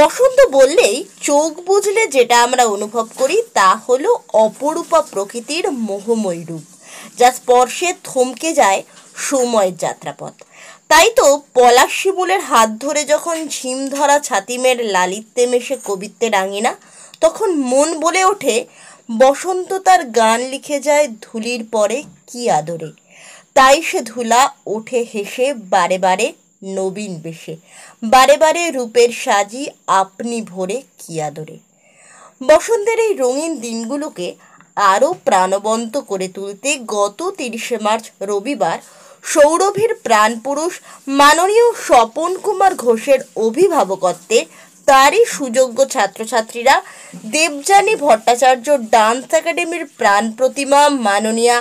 বসন্ত বললেই চোখ বুঝলে যেটা আমরা অনুভব করি তা হলো অপরূপা প্রকৃতির মোহময় রূপ, যা স্পর্শে থমকে যায় সময়ের যাত্রাপথ। তাই তো পলাশ শিমুলের হাত ধরে যখন ঝিম ধরা ছাতিমের লালিত্যে মেশে কবিত্বে রাঙিনা, তখন মন বলে ওঠে বসন্ত তার গান লিখে যায় ধুলির পরে কি আদরে। তাই সে ধুলা ওঠে হেসে বারে বারে নবীন বেশে, বারে বারে রূপের সাজি আপনি ভরে কি আদরে। বসন্তের এই রঙিন দিনগুলোকে আরও প্রাণবন্ত করে তুলতে গত ৩০শে মার্চ রবিবার সৌরভীর প্রাণপুরুষ মাননীয় স্বপন কুমার ঘোষের অভিভাবকত্বে তারই সুযোগ্য ছাত্রছাত্রীরা দেবযানী ভট্টাচার্য ডান্স একাডেমির প্রাণ প্রতিমা মাননীয়া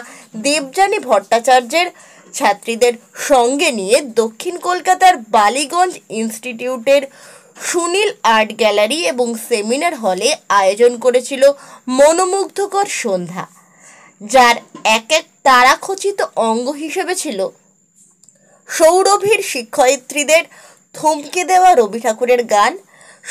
দেবযানী ভট্টাচার্যের ছাত্রীদের সঙ্গে নিয়ে দক্ষিণ কলকাতার বালিগঞ্জ ইনস্টিটিউটের সুনীল আর্ট গ্যালারি এবং সেমিনার হলে আয়োজন করেছিল মনোমুগ্ধকর সন্ধ্যা, যার এক এক তারাখচিত অঙ্গ হিসেবে ছিল সৌরভীর শিক্ষয়িত্রীদের থমকে দেওয়া রবি ঠাকুরের গান,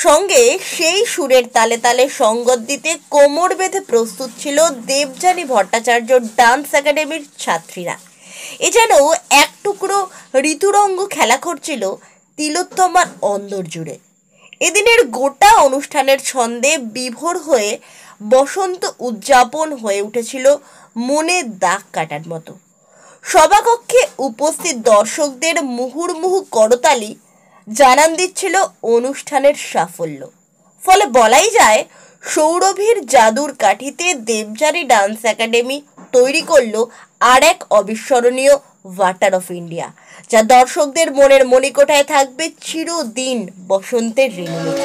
সঙ্গে সেই সুরের তালে তালে সঙ্গত দিতে কোমর বেঁধে প্রস্তুত ছিল দেবযানী ভট্টাচার্য ডান্স একাডেমির ছাত্রীরা। এ যেন এক টুকরো ঋতুরঙ্গ খেলা করছিল তিলোত্তমার অন্দর জুড়ে। এদিনের গোটা অনুষ্ঠানের ছন্দে বিভোর হয়ে বসন্ত উদযাপন হয়ে উঠেছিল মনে দাগ কাটার মতো। সভাকক্ষে উপস্থিত দর্শকদের মুহুর্মুহু করতালি জানান দিচ্ছিল অনুষ্ঠানের সাফল্য। ফলে বলাই যায় সৌরভীর জাদুর কাঠিতে দেবযানী ডান্স একাডেমি তৈরি করলো আর এক অবিস্মরণীয় ওয়াটার অফ ইন্ডিয়া, যা দর্শকদের মনের মণিকোঠায় থাকবে চিরদিন বসন্তের ঋণমুখী।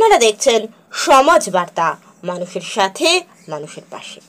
আপনারা দেখছেন সমাজ বার্তা, মানুষের সাথে, মানুষের পাশে।